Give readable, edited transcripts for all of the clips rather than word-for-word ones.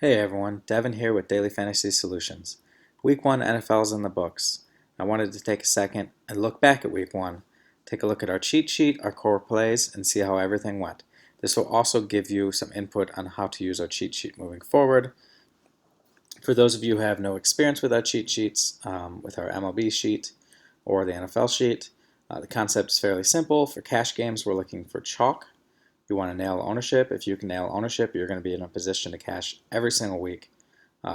Hey everyone, Devin here with Daily Fantasy Solutions. Week 1 NFL's in the books. I wanted to take a second and look back at Week 1, take a look at our cheat sheet, our core plays, and see how everything went. This will also give you some input on how to use our cheat sheet moving forward. For those of you who have no experience with our cheat sheets, with our MLB sheet or the NFL sheet, the concept is fairly simple. For cash games, we're looking for chalk. You want to nail ownership. If you can nail ownership, you're going to be in a position to cash every single week.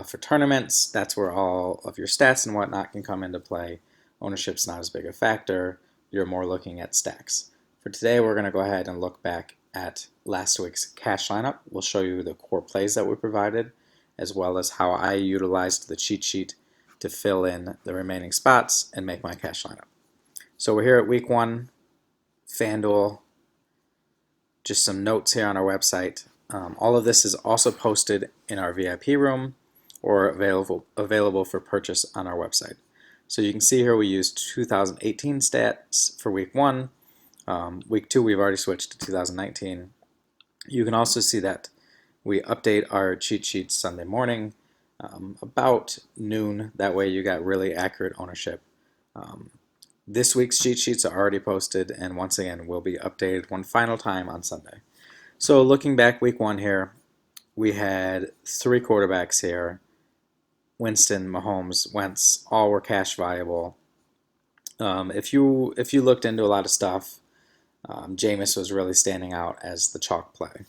For tournaments, that's where all of your stats and whatnot can come into play. Ownership's not as big a factor. You're more looking at stacks. For today, we're going to go ahead and look back at last week's cash lineup. We'll show you the core plays that we provided, as well as how I utilized the cheat sheet to fill in the remaining spots and make my cash lineup. So we're here at week 1, FanDuel. Just some notes here on our website. All of this is also posted in our VIP room or available for purchase on our website. So you can see here we used 2018 stats for week 1. Week 2 we've already switched to 2019. You can also see that we update our cheat sheets Sunday morning about noon. That way you got really accurate ownership. This week's cheat sheets are already posted and once again will be updated one final time on Sunday. So looking back week 1 here, we had 3 quarterbacks here. Winston, Mahomes, Wentz, all were cash viable. If you looked into a lot of stuff, Jameis was really standing out as the chalk play.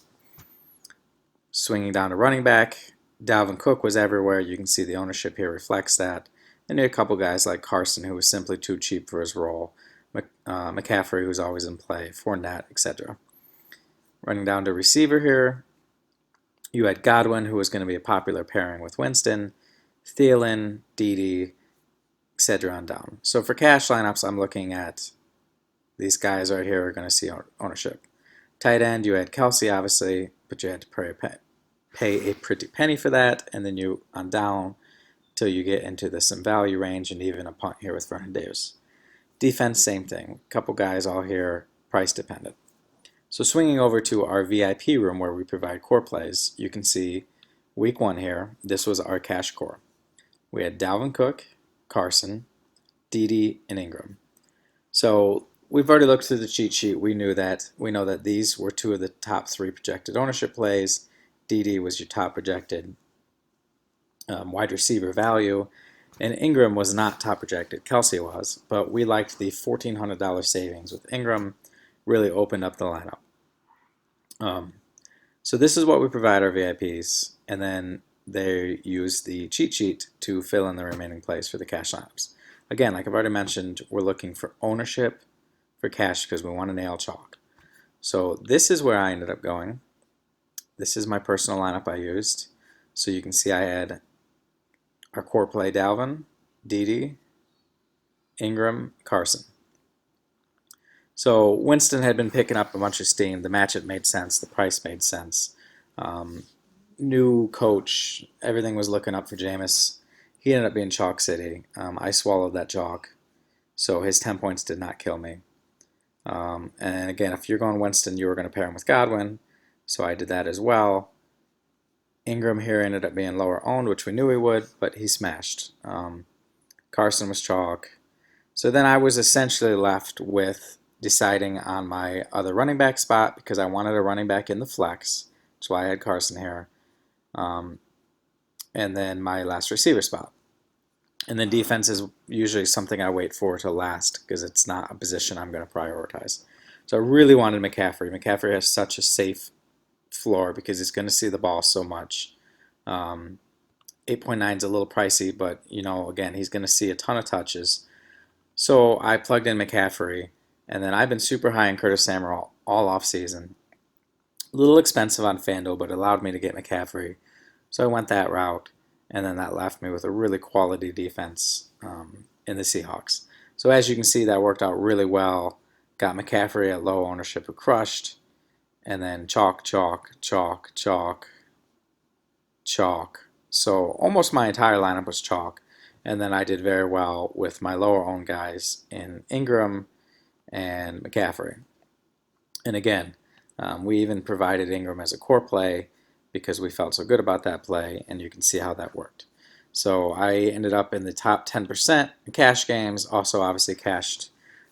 Swinging down to running back, Dalvin Cook was everywhere. You can see the ownership here reflects that. And a couple guys like Carson, who was simply too cheap for his role, McCaffrey, who's always in play, Fournette, etc. Running down to receiver here, you had Godwin, who was going to be a popular pairing with Winston, Thielen, Dede, etc. on down. So for cash lineups, I'm looking at these guys right here are going to see ownership. Tight end, you had Kelsey, obviously, but you had to pay a pretty penny for that, and then you on down till you get into the some value range and even a punt here with Vernon Davis. Defense, same thing. A couple guys all here, price dependent. So swinging over to our VIP room where we provide core plays, you can see week 1 here, this was our cash core. We had Dalvin Cook, Carson, Dede, and Ingram. So we've already looked through the cheat sheet. We know that these were 2 of the top 3 projected ownership plays. Dede was your top projected wide receiver value, and Ingram was not top projected. Kelsey was, but we liked the $1,400 savings with Ingram. Really opened up the lineup. So this is what we provide our VIPs, and then they use the cheat sheet to fill in the remaining plays for the cash lineups. Again, like I've already mentioned, we're looking for ownership for cash because we want to nail chalk. So this is where I ended up going. This is my personal lineup I used. So you can see I had our core play Dalvin, Dede, Ingram, Carson. So Winston had been picking up a bunch of steam. The matchup made sense. The price made sense. New coach, everything was looking up for Jameis. He ended up being chalk city. I swallowed that chalk, so his 10 points did not kill me. And again, if you're going Winston, you were going to pair him with Godwin, so I did that as well. Ingram here ended up being lower owned, which we knew he would, but he smashed. Carson was chalk. So then I was essentially left with deciding on my other running back spot because I wanted a running back in the flex. That's why I had Carson here. And then my last receiver spot. And then defense is usually something I wait for to last because it's not a position I'm going to prioritize. So I really wanted McCaffrey. McCaffrey has such a safe floor because he's going to see the ball so much. 8.9 is a little pricey, but again, he's going to see a ton of touches. So I plugged in McCaffrey, and then I've been super high in Curtis Samuel all off season. A little expensive on FanDuel, but it allowed me to get McCaffrey. So I went that route, and then that left me with a really quality defense in the Seahawks. So as you can see, that worked out really well. Got McCaffrey at low ownership who crushed, and then chalk, chalk, chalk, chalk, chalk. So almost my entire lineup was chalk. And then I did very well with my lower owned guys in Ingram and McCaffrey. And again, we even provided Ingram as a core play because we felt so good about that play, and you can see how that worked. So I ended up in the top 10% in cash games, also obviously cashed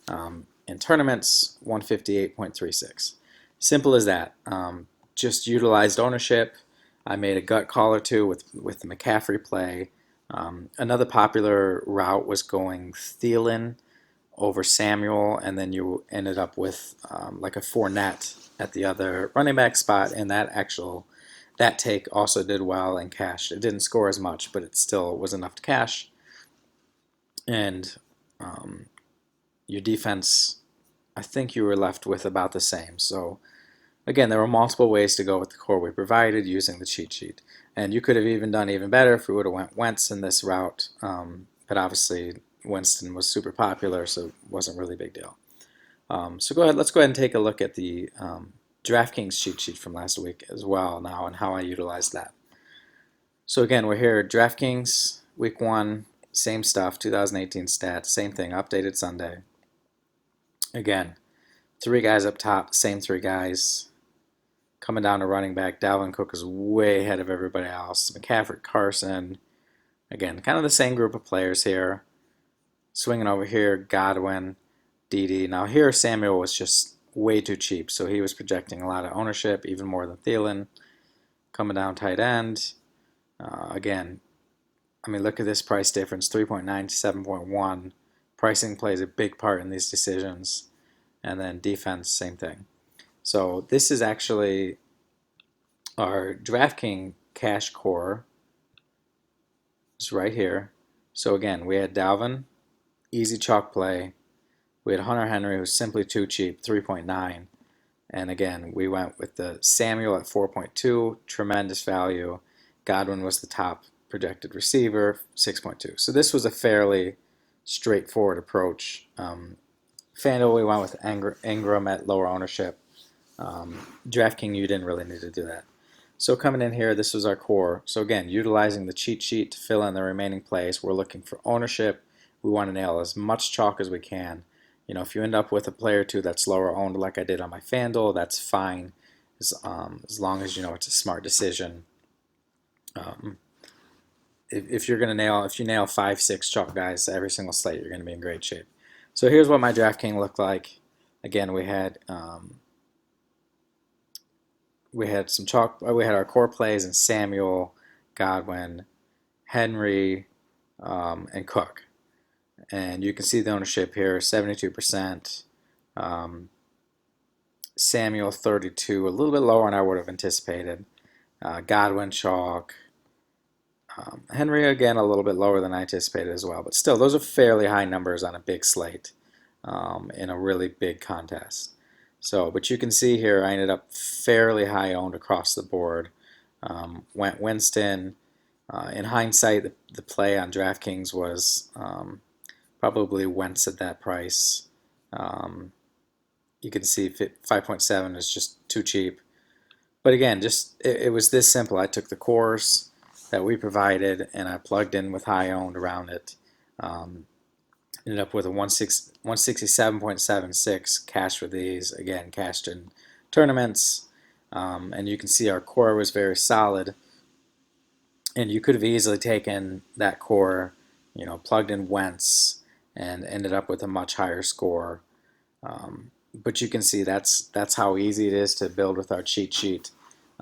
in tournaments, 158.36. Simple as that. Just utilized ownership. I made a gut call or two with the McCaffrey play. Another popular route was going Thielen over Samuel, and then you ended up with like a Fournette at the other running back spot, and that take also did well and cashed. It didn't score as much, but it still was enough to cash. And your defense, I think you were left with about the same. So again, there were multiple ways to go with the core we provided using the cheat sheet. And you could have even done even better if we would have went Wentz in this route. But obviously, Winston was super popular, so it wasn't really a big deal. So let's go ahead and take a look at the DraftKings cheat sheet from last week as well now and how I utilized that. So again, we're here at DraftKings, week 1, same stuff, 2018 stats, same thing, updated Sunday. Again, 3 guys up top, same 3 guys. Coming down to running back, Dalvin Cook is way ahead of everybody else. McCaffrey, Carson, again, kind of the same group of players here. Swinging over here, Godwin, Dede. Now here, Samuel was just way too cheap, so he was projecting a lot of ownership, even more than Thielen. Coming down tight end, again, I mean, look at this price difference, 3.9 to 7.1. Pricing plays a big part in these decisions. And then defense, same thing. So this is actually our DraftKings cash core. It's right here. So again, we had Dalvin, easy chalk play. We had Hunter Henry, who's simply too cheap, 3.9. And again, we went with the Samuel at 4.2, tremendous value. Godwin was the top projected receiver, 6.2. So this was a fairly straightforward approach. FanDuel, we went with Ingram at lower ownership. DraftKings, you didn't really need to do that. So coming in here, this was our core. So again, utilizing the cheat sheet to fill in the remaining plays, we're looking for ownership. We want to nail as much chalk as we can. You know, if you end up with a player or two that's lower owned, like I did on my FanDuel, that's fine, as long as you know it's a smart decision. If you nail 5, 6 chalk guys every single slate, you're going to be in great shape. So here's what my DraftKings looked like. Again, we had some chalk. We had our core plays in Samuel, Godwin, Henry, and Cook. And you can see the ownership here, 72%. Samuel, 32, a little bit lower than I would have anticipated. Godwin, chalk. Henry, again, a little bit lower than I anticipated as well. But still, those are fairly high numbers on a big slate in a really big contest. So, but you can see here, I ended up fairly high owned across the board. Went Winston. In hindsight, the play on DraftKings was probably Wentz at that price. You can see 5.7 is just too cheap. But again, it was this simple. I took the cores that we provided and I plugged in with high owned around it. Ended up with a 167.76 cash for these. Again, cashed in tournaments. And you can see our core was very solid. And you could have easily taken that core, you know, plugged in Wentz and ended up with a much higher score. But you can see that's how easy it is to build with our cheat sheet.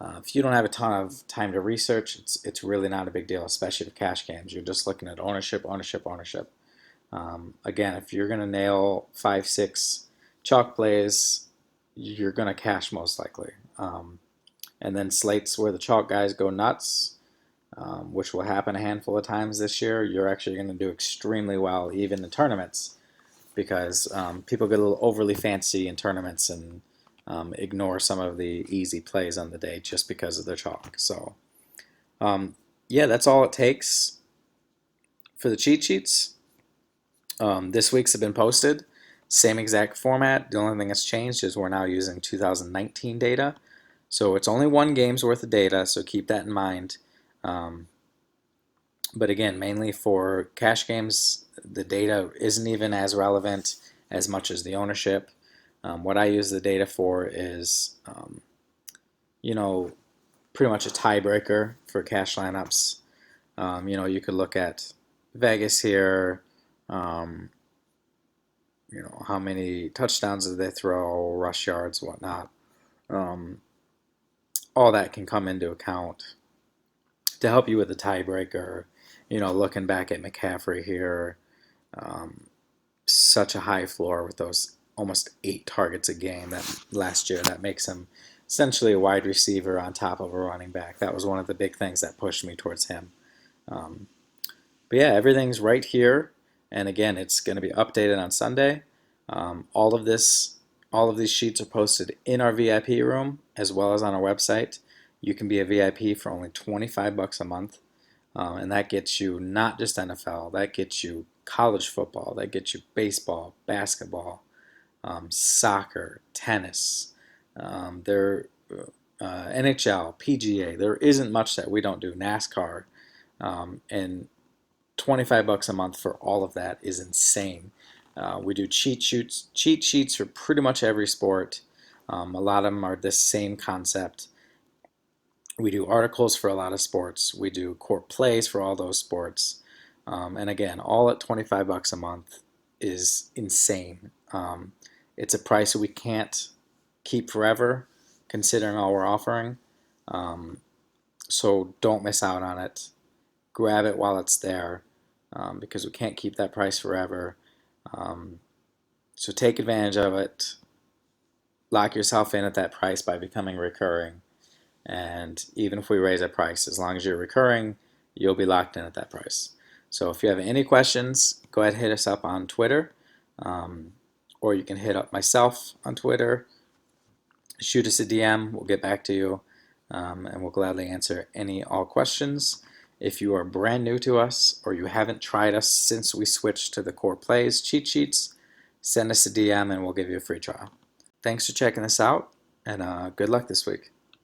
If you don't have a ton of time to research, it's really not a big deal, especially for cash games. You're just looking at ownership, ownership, ownership. Again, if you're going to nail 5, 6 chalk plays, you're going to cash most likely. And then slates where the chalk guys go nuts, which will happen a handful of times this year, you're actually going to do extremely well, even in tournaments, because people get a little overly fancy in tournaments and ignore some of the easy plays on the day just because of their chalk. So, yeah, that's all it takes for the cheat sheets. This week's have been posted. Same exact format. The only thing that's changed is we're now using 2019 data. So it's only one game's worth of data, so keep that in mind. But again, mainly for cash games, the data isn't even as relevant as much as the ownership. What I use the data for is, pretty much a tiebreaker for cash lineups. You could look at Vegas here. Um, how many touchdowns did they throw, rush yards, whatnot. Um, all that can come into account to help you with the tiebreaker. Looking back at McCaffrey here, um, such a high floor with those almost 8 targets a game that last year. That makes him essentially a wide receiver on top of a running back. That was one of the big things that pushed me towards him. Um, but yeah, everything's right here, and again, it's going to be updated on Sunday. All of these sheets are posted in our VIP room as well as on our website. You can be a VIP for only $25 a month, and that gets you not just NFL. That gets you college football. That gets you baseball, basketball, soccer, tennis. NHL, PGA. There isn't much that we don't do. NASCAR, and $25 a month for all of that is insane. We do cheat sheets for pretty much every sport. A lot of them are this same concept. We do articles for a lot of sports. We do core plays for all those sports. And again, all at $25 a month is insane. It's a price that we can't keep forever, considering all we're offering. So don't miss out on it. Grab it while it's there, because we can't keep that price forever. So take advantage of it. Lock yourself in at that price by becoming recurring. And even if we raise our price, as long as you're recurring, you'll be locked in at that price. So if you have any questions, go ahead and hit us up on Twitter, or you can hit up myself on Twitter. Shoot us a DM. We'll get back to you, and we'll gladly answer all questions. If you are brand new to us or you haven't tried us since we switched to the core plays cheat sheets, send us a DM and we'll give you a free trial. Thanks for checking this out, and good luck this week.